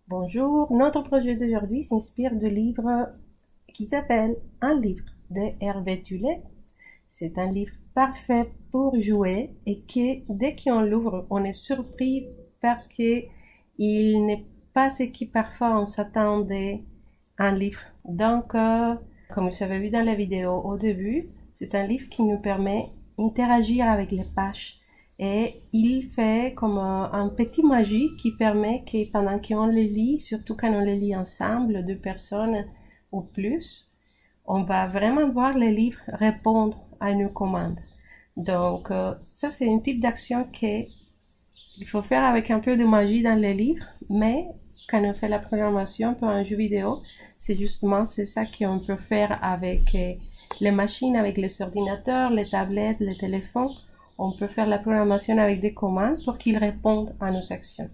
Bonjour, notre projet d'aujourd'hui s'inspire du livre qui s'appelle Un livre de Hervé Tullet. C'est un livre parfait pour jouer et que dès qu'on l'ouvre, on est surpris parce que il n'est pas ce qui parfois on s'attendait à un livre. Donc, comme vous avez vu dans la vidéo au début, c'est un livre qui nous permet d'interagir avec les pages. Et il fait comme un petit magie qui permet que pendant qu'on les lit, surtout quand on les lit ensemble, deux personnes ou plus, on va vraiment voir les livres répondre à nos commandes. Donc, ça c'est un type d'action qu'il faut faire avec un peu de magie dans les livres, mais quand on fait la programmation pour un jeu vidéo, c'est justement ça qu'on peut faire avec les machines, avec les ordinateurs, les tablettes, les téléphones. On peut faire la programmation avec des commandes pour qu'ils répondent à nos actions.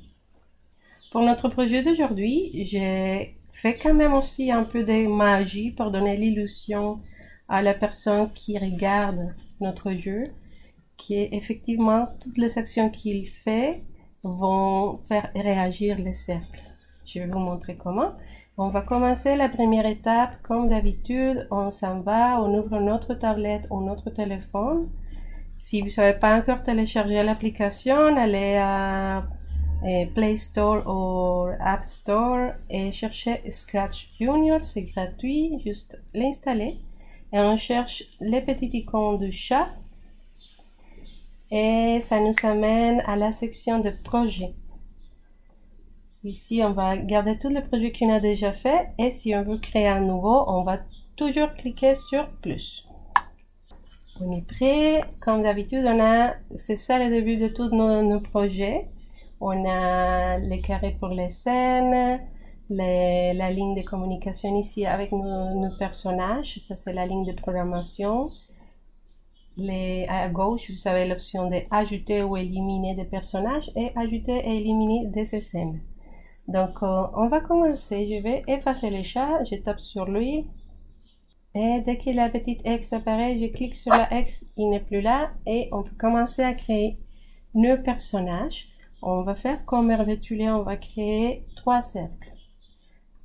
Pour notre projet d'aujourd'hui, j'ai fait quand même aussi un peu de magie pour donner l'illusion à la personne qui regarde notre jeu, qui est effectivement toutes les actions qu'il fait vont faire réagir les cercles. Je vais vous montrer comment. On va commencer la première étape comme d'habitude. On s'en va, on ouvre notre tablette ou notre téléphone. Si vous ne savez pas encore télécharger l'application, allez à Play Store ou App Store et cherchez Scratch Junior, c'est gratuit, juste l'installer. Et on cherche les petits icônes du chat et ça nous amène à la section de projets. Ici, on va garder tous les projets qu'on a déjà fait et si on veut créer un nouveau, on va toujours cliquer sur plus. On est prêt. Comme d'habitude, c'est ça le début de tous nos projets. On a les carrés pour les scènes, la ligne de communication ici avec nos personnages. Ça, c'est la ligne de programmation. À gauche, vous avez l'option d'ajouter ou éliminer des personnages et ajouter et éliminer des scènes. Donc, on va commencer. Je vais effacer le chat. Je tape sur lui. Et dès que la petite X apparaît, je clique sur la X, il n'est plus là et on peut commencer à créer nos personnages. On va faire comme Hervé Tullet, on va créer 3 cercles.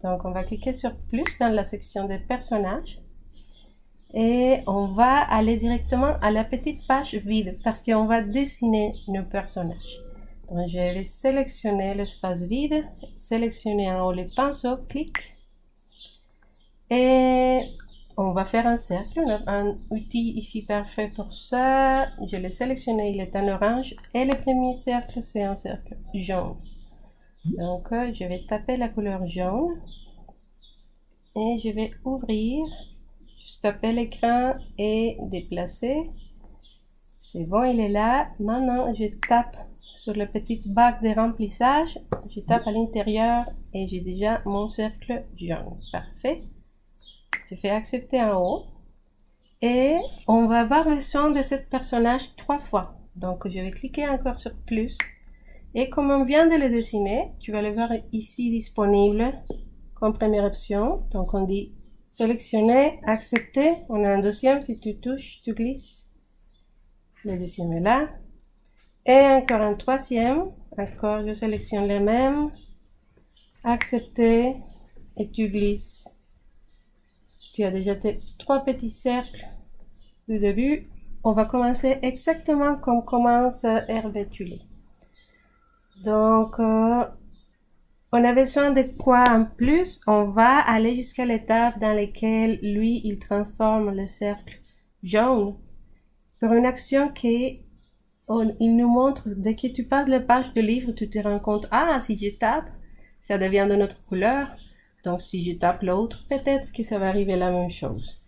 Donc on va cliquer sur plus dans la section des personnages et on va aller directement à la petite page vide parce qu'on va dessiner nos personnages. Donc je vais sélectionner l'espace vide, sélectionner en haut le pinceau, clic et on va faire un cercle. On a un outil ici parfait pour ça. Je l'ai sélectionné, il est en orange. Et le premier cercle, c'est un cercle jaune. Donc, je vais taper la couleur jaune. Et je vais ouvrir. Juste taper l'écran et déplacer. C'est bon, il est là. Maintenant, je tape sur la petite barre de remplissage. Je tape à l'intérieur et j'ai déjà mon cercle jaune. Parfait. Je fais accepter en haut et on va voir le son de ce personnage 3 fois. Donc, je vais cliquer encore sur plus. Et comme on vient de le dessiner, tu vas le voir ici disponible comme première option. Donc, on dit sélectionner, accepter. On a un deuxième, si tu touches, tu glisses. Le deuxième est là. Et encore un troisième. Encore, je sélectionne les mêmes. Accepter. Et tu glisses. Tu as déjà tes 3 petits cercles du début. On va commencer exactement comme commence Hervé Tullet. Donc, on a besoin de quoi en plus? On va aller jusqu'à l'étape dans laquelle lui, il transforme le cercle jaune pour une action qui, il nous montre, dès que tu passes les pages de livre, tu te rends compte, ah, si je tape, ça devient de notre couleur. Donc, si je tape l'autre, peut-être que ça va arriver la même chose.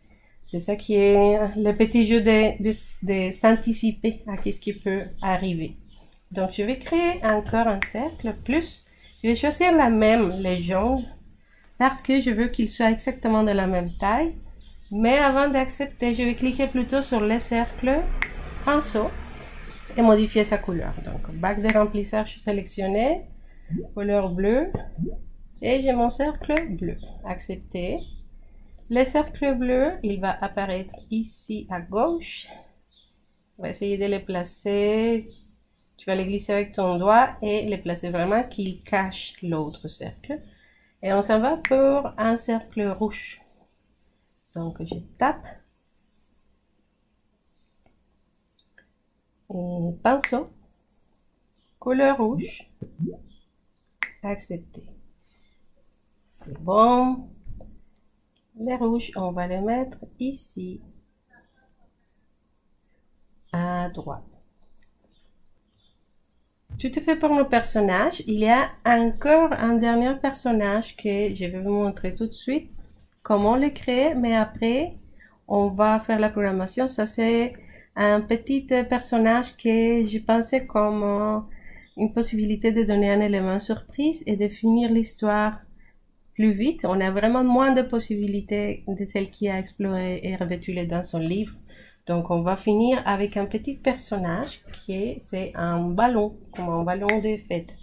C'est ça qui est le petit jeu de s'anticiper à ce qui peut arriver. Donc, je vais créer encore un cercle plus. Je vais choisir la même, les jaunes, parce que je veux qu'ils soient exactement de la même taille. Mais avant d'accepter, je vais cliquer plutôt sur les cercles, pinceau, et modifier sa couleur. Donc, bac de remplissage sélectionné, couleur bleue. Et j'ai mon cercle bleu. Accepter. Le cercle bleu, il va apparaître ici à gauche. On va essayer de les placer. Tu vas les glisser avec ton doigt et les placer vraiment qu'ils cachent l'autre cercle. Et on s'en va pour un cercle rouge. Donc je tape. Et pinceau. Couleur rouge. Accepter. C'est bon. Les rouges, on va les mettre ici, à droite. Tout à fait pour nos personnages. Il y a encore un dernier personnage que je vais vous montrer tout de suite. Comment le créer, mais après, on va faire la programmation. Ça, c'est un petit personnage que je pensais comme une possibilité de donner un élément surprise et de finir l'histoire plus vite. On a vraiment moins de possibilités de celle qui a exploré Hervé Tullet dans son livre. Donc, on va finir avec un petit personnage qui c'est un ballon, comme un ballon de fête.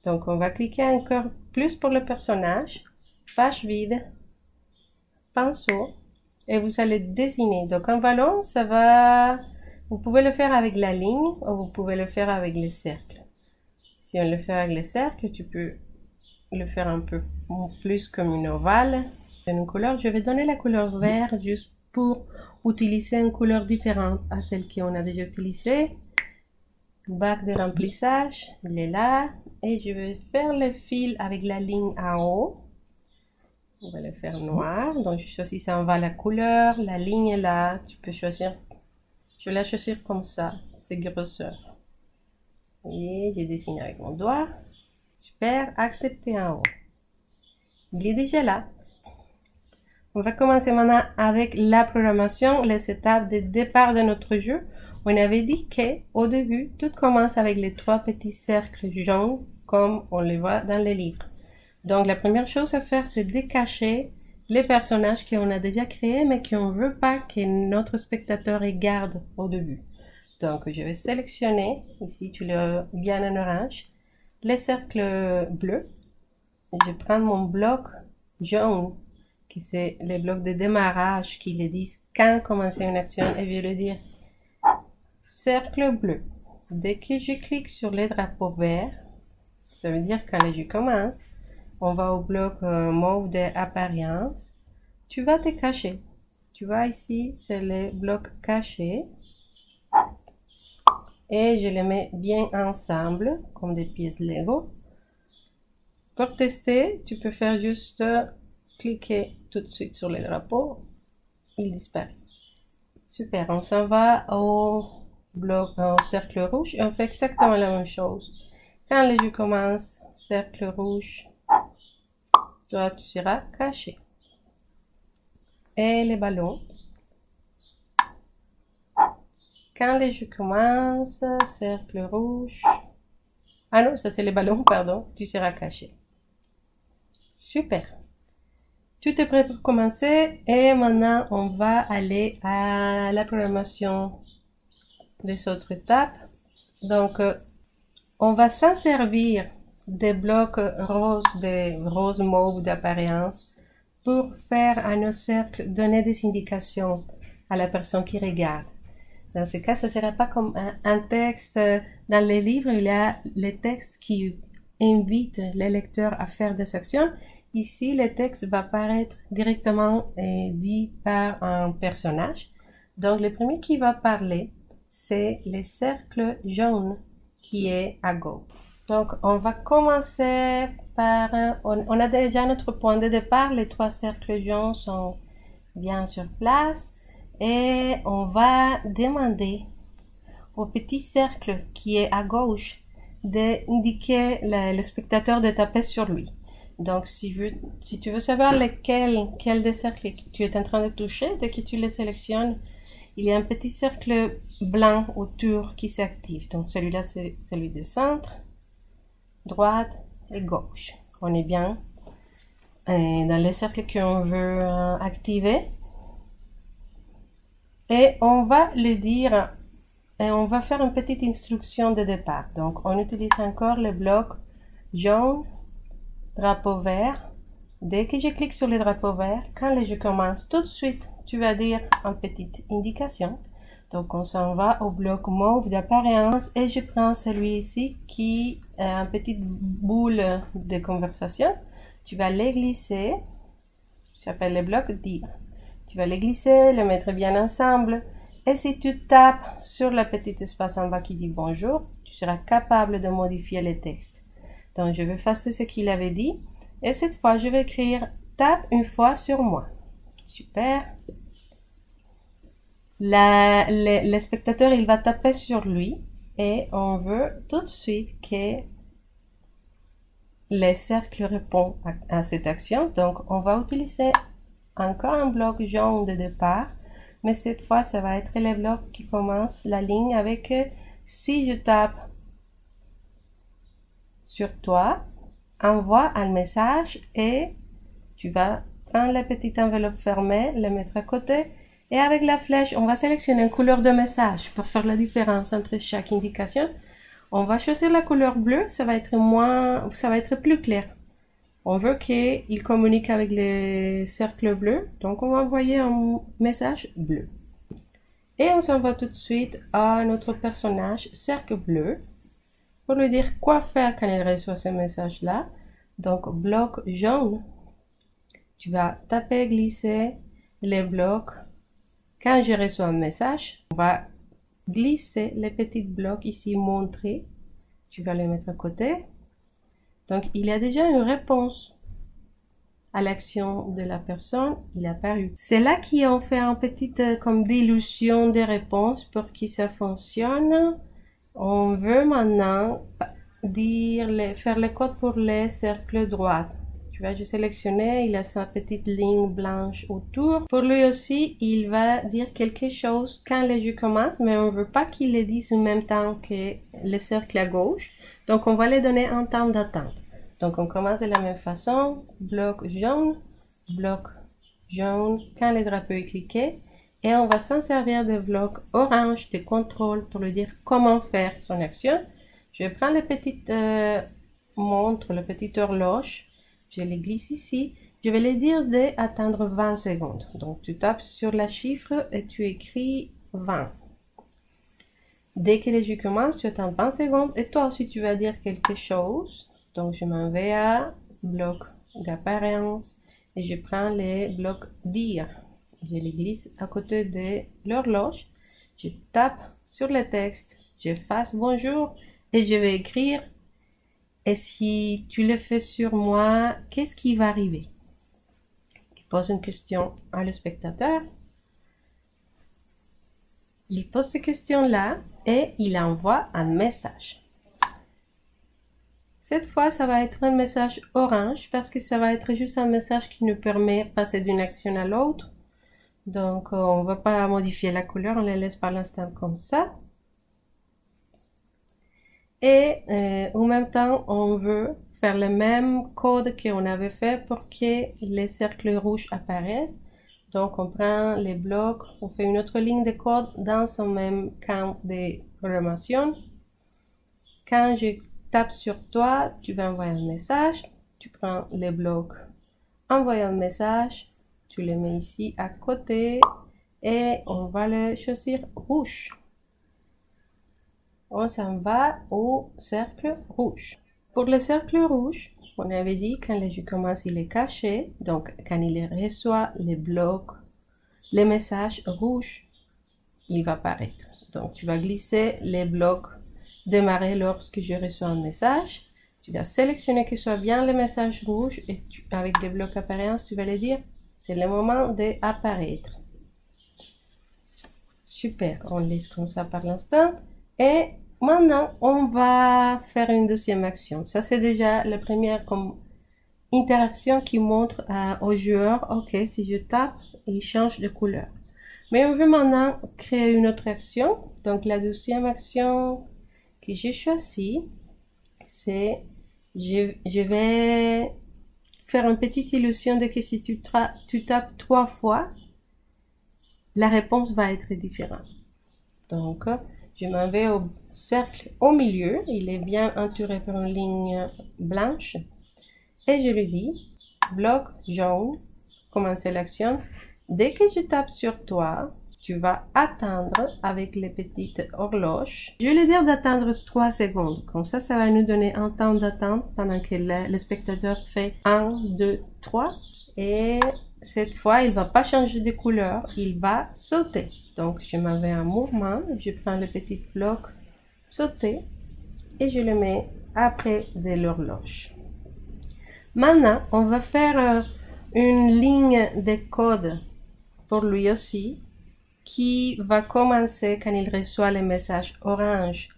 Donc, on va cliquer encore plus pour le personnage, page vide, pinceau, et vous allez dessiner. Donc, un ballon, ça va, vous pouvez le faire avec la ligne ou vous pouvez le faire avec les cercles. Si on le fait avec les cercles, tu peux le faire un peu plus comme une ovale. Une couleur, je vais donner la couleur vert juste pour utiliser une couleur différente à celle qu'on a déjà utilisée. Bac de remplissage, il est là. Et je vais faire le fil avec la ligne en haut. On va le faire noir. Donc je choisis en bas la couleur. La ligne est là. Tu peux choisir. Je vais la choisir comme ça. C'est grosseur. Et je dessine avec mon doigt. Super, accepter en haut. Il est déjà là. On va commencer maintenant avec la programmation, les étapes de départ de notre jeu. On avait dit qu'au début, tout commence avec les 3 petits cercles jaunes, comme on les voit dans les livres. Donc, la première chose à faire, c'est décacher les personnages qu'on a déjà créés, mais qu'on ne veut pas que notre spectateur regarde au début. Donc, je vais sélectionner, ici tu le bien en orange, les cercles bleus. Je prends mon bloc jaune, qui c'est les blocs de démarrage qui le disent quand commencer une action, et je vais le dire cercle bleu. Dès que je clique sur le drapeau vert, ça veut dire quand le jeu commence, on va au bloc mauve d'apparence. Tu vas te cacher. Tu vois ici, c'est le bloc caché. Et je les mets bien ensemble, comme des pièces Lego. Pour tester, tu peux faire juste cliquer tout de suite sur le drapeau. Il disparaît. Super, on s'en va au bloc, au cercle rouge et on fait exactement la même chose. Quand le jeu commence, cercle rouge, toi tu seras caché. Et les ballons. Quand le jeu commence, cercle rouge. Ah non, ça c'est les ballons, pardon. Tu seras caché. Super. Tout est prêt pour commencer. Et maintenant, on va aller à la programmation les autres étapes. Donc, on va s'en servir des blocs roses, des roses mauves d'apparence pour faire à nos cercles donner des indications à la personne qui regarde. Dans ce cas, ce ne sera pas comme un texte. Dans les livres, il y a les textes qui invitent les lecteurs à faire des actions. Ici, le texte va paraître directement dit par un personnage. Donc, le premier qui va parler, c'est le cercle jaune qui est à gauche. Donc, on va commencer par... On a déjà notre point de départ. Les 3 cercles jaunes sont bien sur place. Et on va demander au petit cercle qui est à gauche d'indiquer le spectateur de taper sur lui. Donc, si tu veux savoir quel des cercles tu es en train de toucher, dès que tu les sélectionnes, il y a un petit cercle blanc autour qui s'active. Donc, celui-là, c'est celui du centre, droite et gauche. On est bien dans les cercles qu'on veut activer. Et on va le dire, et on va faire une petite instruction de départ. Donc, on utilise encore le bloc jaune, drapeau vert. Dès que je clique sur le drapeau vert, quand le jeu commence, tout de suite, tu vas dire une petite indication. Donc, on s'en va au bloc mauve d'apparence et je prends celui ici qui a une petite boule de conversation. Tu vas les glisser, ça s'appelle le bloc dire. Tu vas les glisser, les mettre bien ensemble. Et si tu tapes sur le petit espace en bas qui dit bonjour, tu seras capable de modifier le texte. Donc, je vais effacer ce qu'il avait dit. Et cette fois, je vais écrire tape une fois sur moi. Super. Le spectateur, il va taper sur lui. Et on veut tout de suite que le cercle répond à cette action. Donc, on va utiliser encore un bloc jaune de départ, mais cette fois, ça va être le bloc qui commence la ligne avec si je tape sur toi, envoie un message et tu vas prendre la petite enveloppe fermée, la mettre à côté et avec la flèche, on va sélectionner une couleur de message pour faire la différence entre chaque indication. On va choisir la couleur bleue, ça va être plus clair. On veut qu'il communique avec les cercles bleus, donc on va envoyer un message bleu. Et on s'en va tout de suite à notre personnage cercle bleu pour lui dire quoi faire quand il reçoit ce message-là. Donc, bloc jaune, tu vas taper, glisser les blocs. Quand je reçois un message, on va glisser les petits blocs ici montrés. Tu vas les mettre à côté. Donc, il y a déjà une réponse à l'action de la personne, il est apparu. C'est là qu'on fait une petite comme dilution des réponses pour que ça fonctionne. On veut maintenant faire le code pour les cercles droits. Tu vois, je sélectionner, il a sa petite ligne blanche autour. Pour lui aussi, il va dire quelque chose quand le jeu commence, mais on ne veut pas qu'il le dise en même temps que le cercle à gauche. Donc, on va lui donner un temps d'attente. Donc, on commence de la même façon, bloc jaune, quand le drapeau est cliqué. Et on va s'en servir de bloc orange de contrôle pour lui dire comment faire son action. Je prends la petite montre, la petite horloge, je les glisse ici. Je vais lui dire d'attendre 20 secondes. Donc, tu tapes sur la chiffre et tu écris 20. Dès que le jeu commence, tu attends 20 secondes et toi aussi tu vas dire quelque chose. Donc, je m'en vais à bloc d'apparence et je prends les blocs dire. Je les glisse à côté de l'horloge. Je tape sur le texte. J'efface bonjour et je vais écrire. Et si tu le fais sur moi, qu'est-ce qui va arriver? Il pose une question à le spectateur. Il pose cette question-là et il envoie un message. Cette fois, ça va être un message orange parce que ça va être juste un message qui nous permet de passer d'une action à l'autre. Donc, on ne va pas modifier la couleur, on la laisse par l'instant comme ça. Et en même temps, on veut faire le même code qu'on avait fait pour que les cercles rouges apparaissent. Donc, on prend les blocs, on fait une autre ligne de code dans ce même camp de programmation. Quand je tape sur toi, tu vas envoyer un message. Tu prends les blocs, envoyer un message, tu les mets ici à côté et on va le choisir rouge. On s'en va au cercle rouge. Pour le cercle rouge, on avait dit quand le jeu commence, il est caché. Donc, quand il reçoit les blocs, les messages rouges, il va apparaître. Donc, tu vas glisser les blocs démarrer lorsque je reçois un message. Tu vas sélectionner que ce soit bien le message rouge et avec les blocs apparence, tu vas le dire. C'est le moment d'apparaître. Super, on laisse comme ça par l'instant. Et maintenant, on va faire une deuxième action. Ça, c'est déjà la première comme interaction qui montre au joueur, ok, si je tape, il change de couleur. Mais on veut maintenant créer une autre action. Donc, la deuxième action que j'ai choisie, c'est je vais faire une petite illusion de que si tu tapes 3 fois, la réponse va être différente. Donc, je m'en vais au cercle au milieu. Il est bien entouré par une ligne blanche. Et je lui dis, bloc jaune, commencer l'action. Dès que je tape sur toi, tu vas attendre avec les petites horloges. Je vais dire d'attendre 3 secondes. Comme ça va nous donner un temps d'attente pendant que le spectateur fait 1, 2, 3. Et cette fois, il ne va pas changer de couleur, il va sauter. Donc, je m'en vais en mouvement, je prends le petit bloc sauter et je le mets après de l'horloge. Maintenant, on va faire une ligne de code pour lui aussi qui va commencer quand il reçoit le message orange.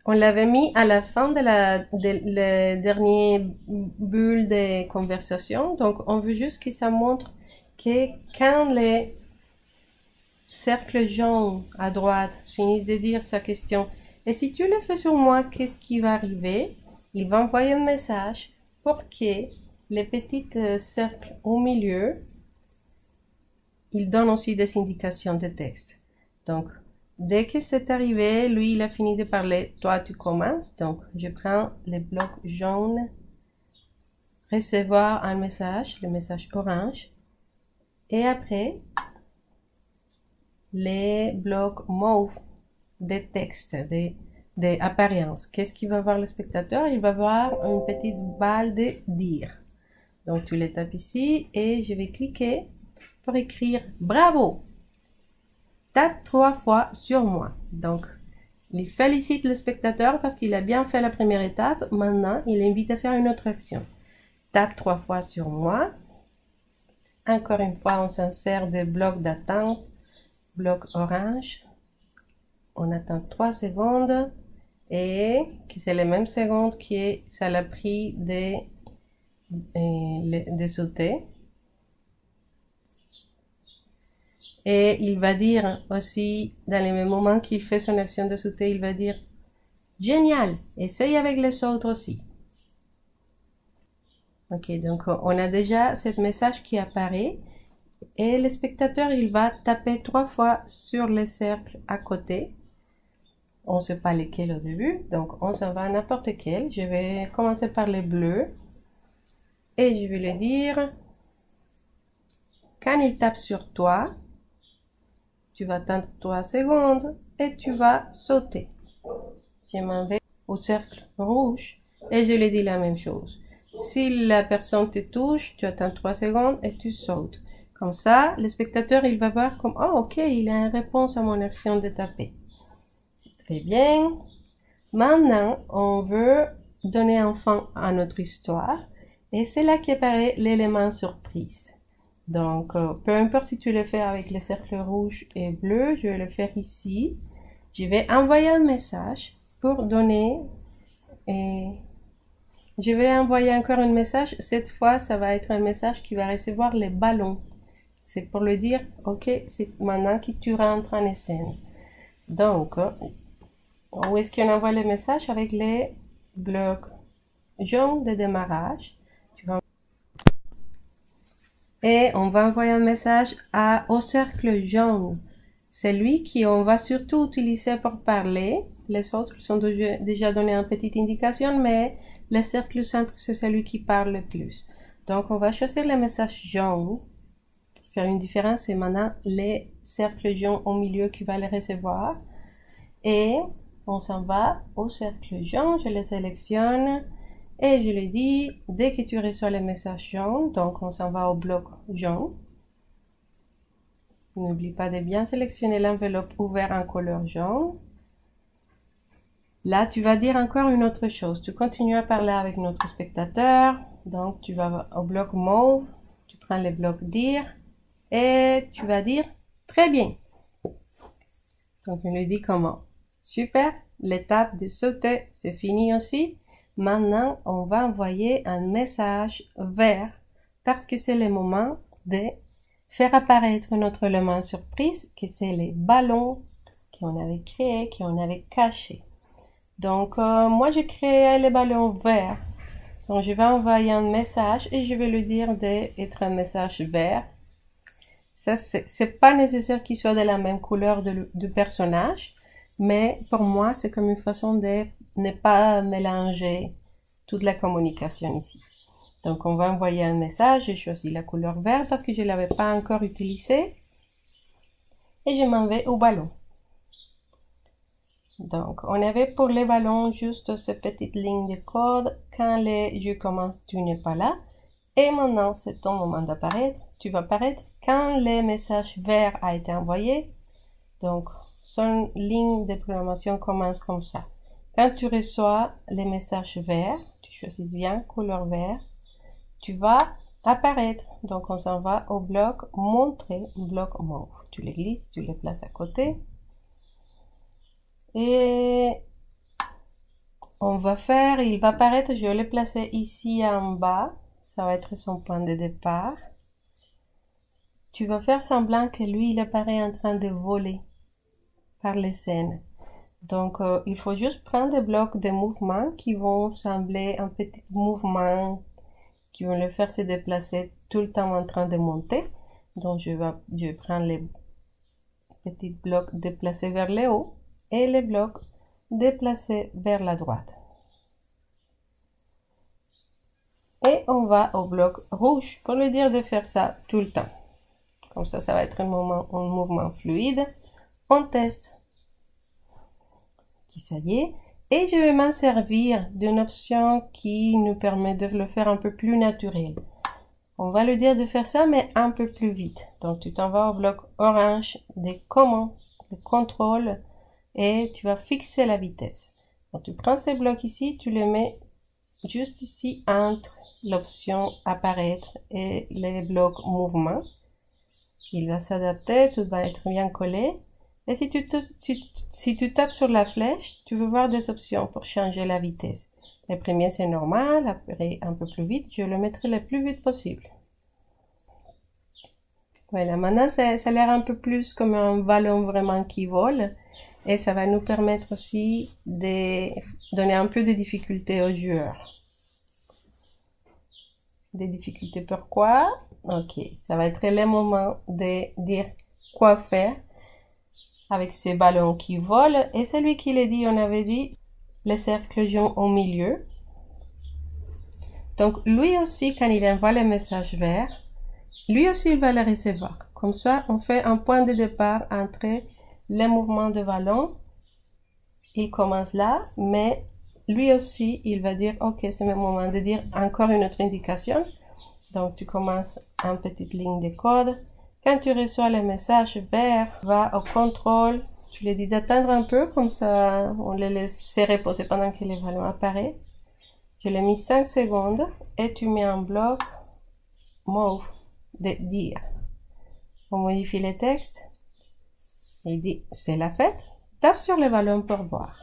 On l'avait mis à la fin de la dernière bulle de conversation. Donc, on veut juste que ça montre que quand les cercles jaunes à droite finissent de dire sa question, et si tu le fais sur moi, qu'est-ce qui va arriver? Il va envoyer un message pour que les petits cercles au milieu, il donne aussi des indications de texte. Donc, dès que c'est arrivé, lui, il a fini de parler. Toi, tu commences. Donc, je prends les blocs jaunes. Recevoir un message, le message orange. Et après, les blocs mauves des textes, des apparences. Qu'est-ce qu'il va voir le spectateur? Il va voir une petite balle de dire. Donc, tu les tapes ici et je vais cliquer pour écrire bravo. Tape 3 fois sur moi. Donc, il félicite le spectateur parce qu'il a bien fait la première étape. Maintenant, il invite à faire une autre action. Tape 3 fois sur moi. Encore une fois, on s'insère des blocs d'attente. Bloc orange. On attend 3 secondes. Et que c'est les mêmes secondes que ça l'a pris de sauter. Et il va dire aussi, dans les mêmes moments qu'il fait son action de sauter, il va dire « Génial, essaye avec les autres aussi ». Ok, donc on a déjà ce message qui apparaît. Et le spectateur, il va taper 3 fois sur le cercle à côté. On ne sait pas lesquels au début, donc on s'en va à n'importe quel. Je vais commencer par les bleus. Et je vais lui dire, quand il tape sur toi, tu vas attendre 3 secondes et tu vas sauter. Je m'en vais au cercle rouge et je lui dis la même chose. Si la personne te touche, tu attends 3 secondes et tu sautes. Comme ça, le spectateur, il va voir comme, oh, ok, il a une réponse à mon action de taper. C'est très bien. Maintenant, on veut donner un fin à notre histoire. Et c'est là qu'apparaît l'élément surprise. Donc, peu importe si tu le fais avec les cercles rouges et bleus, je vais le faire ici. Je vais envoyer un message pour donner. Et je vais envoyer encore un message. Cette fois, ça va être un message qui va recevoir les ballons. C'est pour lui dire, ok, c'est maintenant que tu rentres en scène. Donc, où est-ce qu'on envoie le message? Avec les blocs jaunes de démarrage. Et on va envoyer un message au cercle jaune. C'est lui qu'on va surtout utiliser pour parler. Les autres sont déjà donné une petite indication, mais le cercle centre, c'est celui qui parle le plus. Donc, on va choisir le message jaune. Faire une différence, c'est maintenant les cercles jaunes au milieu qui va les recevoir. Et on s'en va au cercle jaune, je le sélectionne. Et je lui dis, dès que tu reçois le message jaune, donc on s'en va au bloc jaune. N'oublie pas de bien sélectionner l'enveloppe ouverte en couleur jaune. Là, tu vas dire encore une autre chose. Tu continues à parler avec notre spectateur. Donc, tu vas au bloc mauve. Tu prends le bloc dire. Et tu vas dire très bien. Donc, on lui dit comment. Super. L'étape de sauter, c'est fini aussi. Maintenant, on va envoyer un message vert parce que c'est le moment de faire apparaître notre élément surprise, que c'est les ballons qu'on avait créés, qu'on avait cachés. Donc, moi, j'ai créé les ballons verts. Donc, je vais envoyer un message et je vais lui dire d'être un message vert. Ça, c'est pas nécessaire qu'il soit de la même couleur du personnage, mais pour moi, c'est comme une façon de ne pas mélanger toute la communication ici. Donc, on va envoyer un message. J'ai choisi la couleur vert parce que je ne l'avais pas encore utilisé. Et je m'en vais au ballon. Donc, on avait pour les ballons juste cette petite ligne de code. Quand je commence, tu n'es pas là. Et maintenant, c'est ton moment d'apparaître. Tu vas apparaître quand le message vert a été envoyé. Donc, son ligne de programmation commence comme ça. Quand tu reçois les messages verts, tu choisis bien couleur vert, tu vas apparaître. Donc, on s'en va au bloc montrer, bloc mauve. Tu les glisses, tu les places à côté. Et on va faire, il va apparaître, je vais le placer ici en bas. Ça va être son point de départ. Tu vas faire semblant que lui, il apparaît en train de voler par les scènes. Donc, il faut juste prendre des blocs de mouvement qui vont sembler un petit mouvement, qui vont le faire se déplacer tout le temps en train de monter. Donc, je prends les petits blocs déplacés vers le haut et les blocs déplacés vers la droite. Et on va au bloc rouge pour lui dire de faire ça tout le temps. Comme ça va être un mouvement fluide. On teste. Ça y est. Et je vais m'en servir d'une option qui nous permet de le faire un peu plus naturel. On va lui dire de faire ça, mais un peu plus vite. Donc, tu t'en vas au bloc orange des commandes, de contrôle, et tu vas fixer la vitesse. Donc, tu prends ces blocs ici, tu les mets juste ici entre l'option apparaître et les blocs mouvement. Il va s'adapter, tout va être bien collé. Et si tu tapes sur la flèche, tu veux voir des options pour changer la vitesse. Le premier, c'est normal, après un peu plus vite. Je le mettrai le plus vite possible. Voilà, maintenant, ça a l'air un peu plus comme un ballon vraiment qui vole. Et ça va nous permettre aussi de donner un peu de difficulté aux joueurs. Des difficultés pourquoi? Ok, ça va être le moment de dire quoi faire avec ces ballons qui volent. Et celui qui l'a dit, on avait dit, le cercle jaune au milieu. Donc, lui aussi, quand il envoie le message vert, lui aussi, il va le recevoir. Comme ça, on fait un point de départ entre les mouvements de ballon. Il commence là, mais lui aussi, il va dire, ok, c'est le moment de dire encore une autre indication. Donc, tu commences en petite ligne de code. Quand tu reçois le message vert, va au contrôle. Tu lui dis d'attendre un peu, comme ça, on le laisse se reposer pendant que le ballon apparaît. Je l'ai mis 5 secondes et tu mets un bloc mauve de dire. On modifie le texte. Il dit, c'est la fête. Tape sur le ballon pour voir.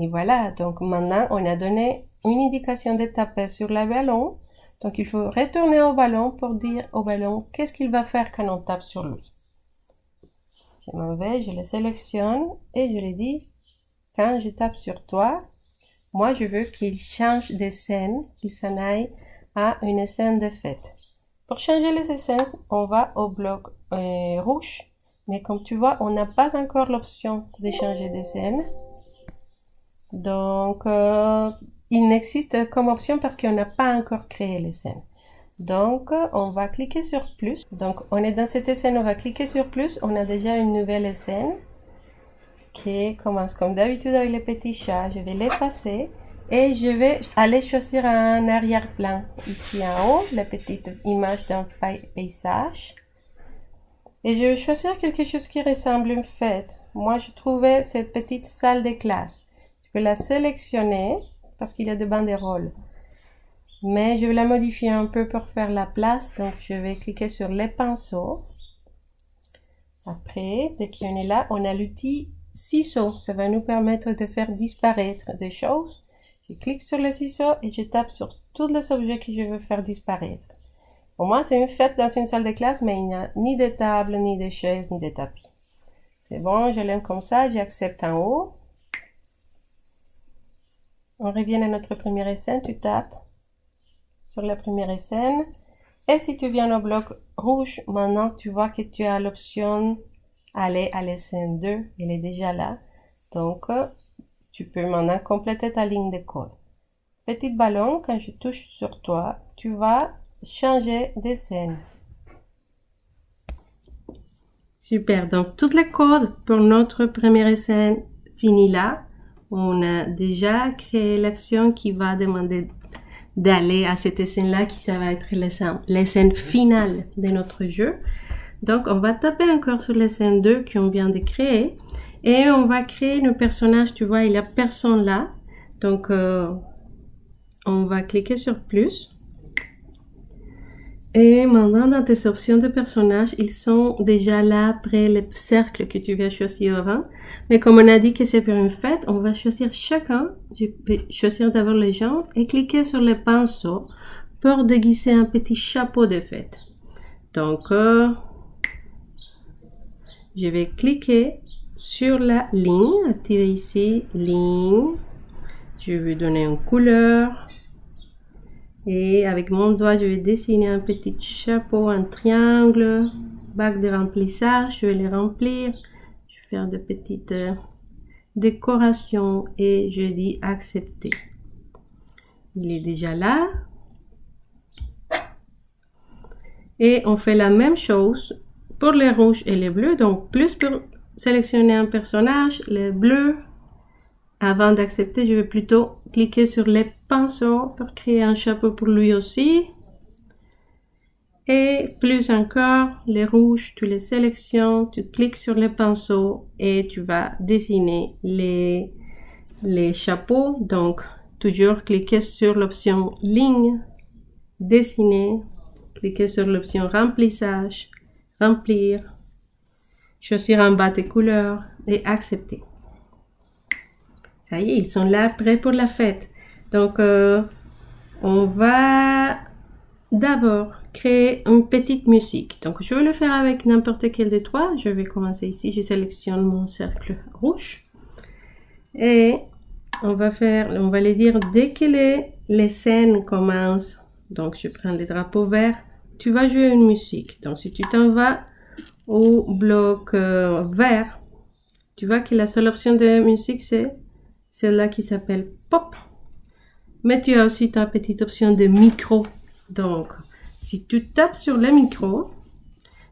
Et voilà, donc maintenant, on a donné une indication de taper sur le ballon. Donc, il faut retourner au ballon pour dire au ballon qu'est-ce qu'il va faire quand on tape sur lui. Je m'en vais, je le sélectionne et je lui dis, quand je tape sur toi, moi, je veux qu'il change de scène, qu'il s'en aille à une scène de fête. Pour changer les scènes, on va au bloc rouge. Mais comme tu vois, on n'a pas encore l'option de changer de scène. Donc, il n'existe comme option parce qu'on n'a pas encore créé les scènes. Donc, on va cliquer sur plus. Donc, on est dans cette scène, on va cliquer sur plus. On a déjà une nouvelle scène qui commence comme d'habitude avec les petits chats. Je vais l'effacer. Et je vais aller choisir un arrière-plan ici en haut, la petite image d'un paysage. Et je vais choisir quelque chose qui ressemble à une fête. Moi, je trouvais cette petite salle de classe. Je vais la sélectionner parce qu'il y a des banderoles. Mais je vais la modifier un peu pour faire la place. Donc, je vais cliquer sur les pinceaux. Après, dès qu'on est là, on a l'outil ciseaux. Ça va nous permettre de faire disparaître des choses. Je clique sur le ciseau et je tape sur tous les objets que je veux faire disparaître. Pour moi, c'est une fête dans une salle de classe, mais il n'y a ni de table, ni de chaises, ni de tapis. C'est bon, je l'aime comme ça, j'accepte en haut. On revient à notre première scène, tu tapes sur la première scène. Et si tu viens au bloc rouge, maintenant tu vois que tu as l'option aller à la scène 2, elle est déjà là. Donc, tu peux maintenant compléter ta ligne de code. Petit ballon, quand je touche sur toi, tu vas changer de scène. Super, donc toutes les codes pour notre première scène finie là. On a déjà créé l'action qui va demander d'aller à cette scène-là, qui ça va être les scènes finales de notre jeu. Donc, on va taper encore sur la scène 2 qu'on vient de créer. Et on va créer nos personnages, tu vois, il n'y a personne là. Donc, on va cliquer sur plus. Et maintenant, dans tes options de personnages, ils sont déjà là après le cercle que tu viens choisir avant. Mais comme on a dit que c'est pour une fête, on va choisir chacun. Je vais choisir d'abord les gens et cliquer sur les pinceaux pour déguiser un petit chapeau de fête. Donc, je vais cliquer sur la ligne, activer ici, ligne. Je vais donner une couleur. Et avec mon doigt, je vais dessiner un petit chapeau, un triangle, bac de remplissage. Je vais les remplir. Je vais faire de petites décorations et je dis accepter. Il est déjà là. Et on fait la même chose pour les rouges et les bleus. Donc, plus pour sélectionner un personnage, les bleus. Avant d'accepter, je vais plutôt cliquer sur les pinceaux pour créer un chapeau pour lui aussi. Et plus encore, les rouges, tu les sélectionnes, tu cliques sur les pinceaux et tu vas dessiner les chapeaux. Donc, toujours cliquer sur l'option ligne, dessiner, cliquer sur l'option remplissage, remplir, choisir en bas tes couleurs et accepter. Ça y est, ils sont là, prêts pour la fête. Donc, on va d'abord créer une petite musique. Donc, je vais le faire avec n'importe quel des trois. Je vais commencer ici. Je sélectionne mon cercle rouge. Et on va les dire dès que les scènes commencent. Donc, je prends les drapeaux verts. Tu vas jouer une musique. Donc, si tu t'en vas au bloc vert, tu vois que la seule option de musique, c'est celle-là qui s'appelle pop. Mais tu as aussi ta petite option de micro. Donc, si tu tapes sur le micro,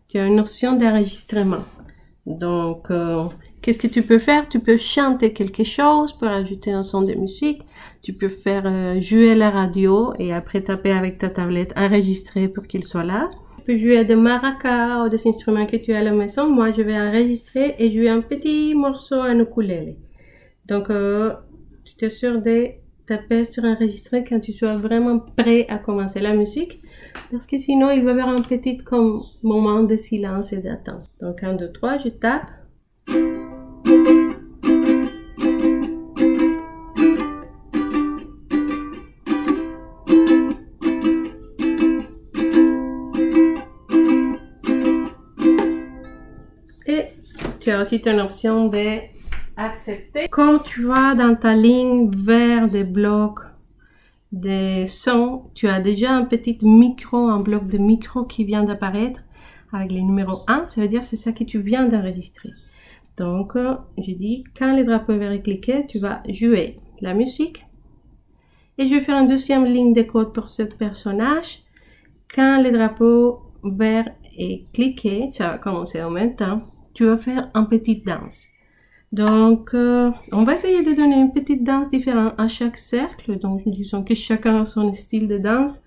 tu as une option d'enregistrement. Donc, qu'est-ce que tu peux faire? Tu peux chanter quelque chose pour ajouter un son de musique. Tu peux faire jouer la radio et après taper avec ta tablette, enregistrer pour qu'il soit là. Tu peux jouer des maracas ou des instruments que tu as à la maison. Moi, je vais enregistrer et jouer un petit morceau en ukulélé. Donc, tu t'assures de taper sur enregistrer quand tu sois vraiment prêt à commencer la musique. Parce que sinon, il va y avoir un petit moment de silence et d'attente. Donc, 1, 2, 3, je tape. Et tu as aussi ton option de accepter. Quand tu vas dans ta ligne vers des blocs des sons. Tu as déjà un petit micro, un bloc de micro qui vient d'apparaître avec les numéros 1. Ça veut dire c'est ça que tu viens d'enregistrer. Donc, j'ai dit, quand le drapeau vert est cliqué, tu vas jouer la musique. Et je vais faire une deuxième ligne de code pour ce personnage. Quand le drapeau vert est cliqué, ça va commencer en même temps, tu vas faire une petite danse. Donc, on va essayer de donner une petite danse différente à chaque cercle. Donc, disons que chacun a son style de danse.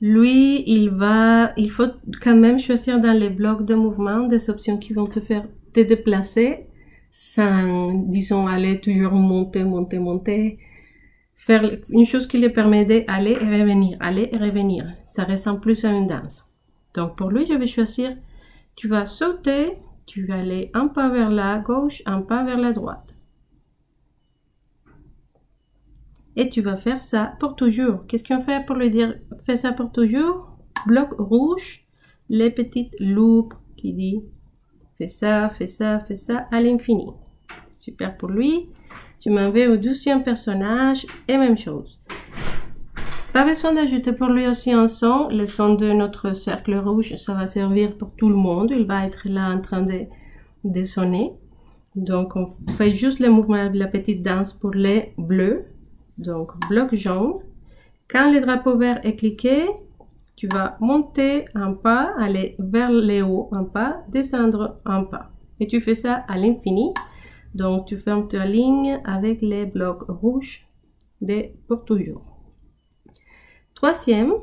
Lui, il faut quand même choisir dans les blocs de mouvement des options qui vont te faire te déplacer sans, disons, aller toujours monter, monter, monter. Faire une chose qui lui permet d'aller et revenir, aller et revenir. Ça ressemble plus à une danse. Donc, pour lui, je vais choisir, tu vas sauter. Tu vas aller un pas vers la gauche, un pas vers la droite. Et tu vas faire ça pour toujours. Qu'est-ce qu'on fait pour lui dire fais ça pour toujours? Bloc rouge, les petites loupes qui dit fais ça, fais ça, fais ça à l'infini. Super pour lui. Je m'en vais au 12e personnage et même chose. Pas besoin d'ajouter pour lui aussi un son. Le son de notre cercle rouge, ça va servir pour tout le monde. Il va être là en train de sonner. Donc, on fait juste le mouvement de la petite danse pour les bleus. Donc, bloc jaune. Quand le drapeau vert est cliqué, tu vas monter un pas, aller vers le haut un pas, descendre un pas. Et tu fais ça à l'infini. Donc, tu fermes ta ligne avec les blocs rouges pour toujours. Troisième,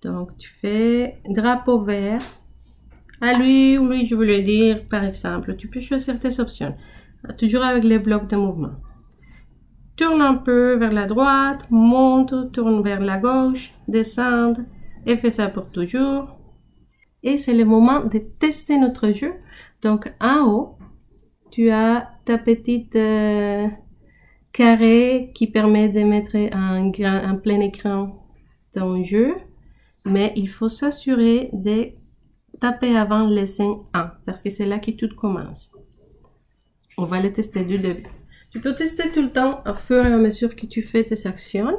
donc tu fais drapeau vert. À lui ou lui, je veux lui dire, par exemple, tu peux choisir tes options. Toujours avec les blocs de mouvement. Tourne un peu vers la droite, monte, tourne vers la gauche, descendre et fais ça pour toujours. Et c'est le moment de tester notre jeu. Donc en haut, tu as ta petite carré qui permet de mettre un plein écran ton jeu, mais il faut s'assurer de taper avant le signe 1 parce que c'est là que tout commence. On va le tester du début. Tu peux tester tout le temps au fur et à mesure que tu fais tes actions.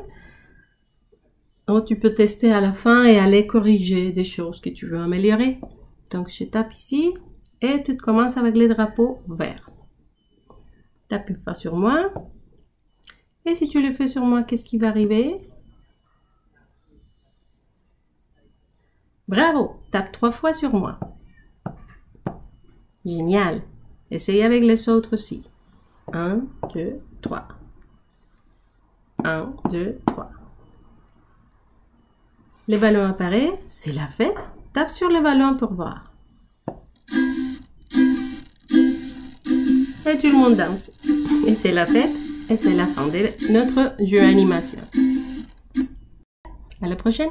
Ou tu peux tester à la fin et aller corriger des choses que tu veux améliorer. Donc je tape ici et tu commences avec les drapeaux verts. Tape une fois sur moi. Et si tu le fais sur moi, qu'est-ce qui va arriver? Bravo! Tape 3 fois sur moi. Génial! Essaye avec les autres aussi. 1, 2, 3. 1, 2, 3. Le ballon apparaît, c'est la fête. Tape sur le ballon pour voir. Et tout le monde danse. Et c'est la fête. Et c'est la fin de notre jeu animation. À la prochaine!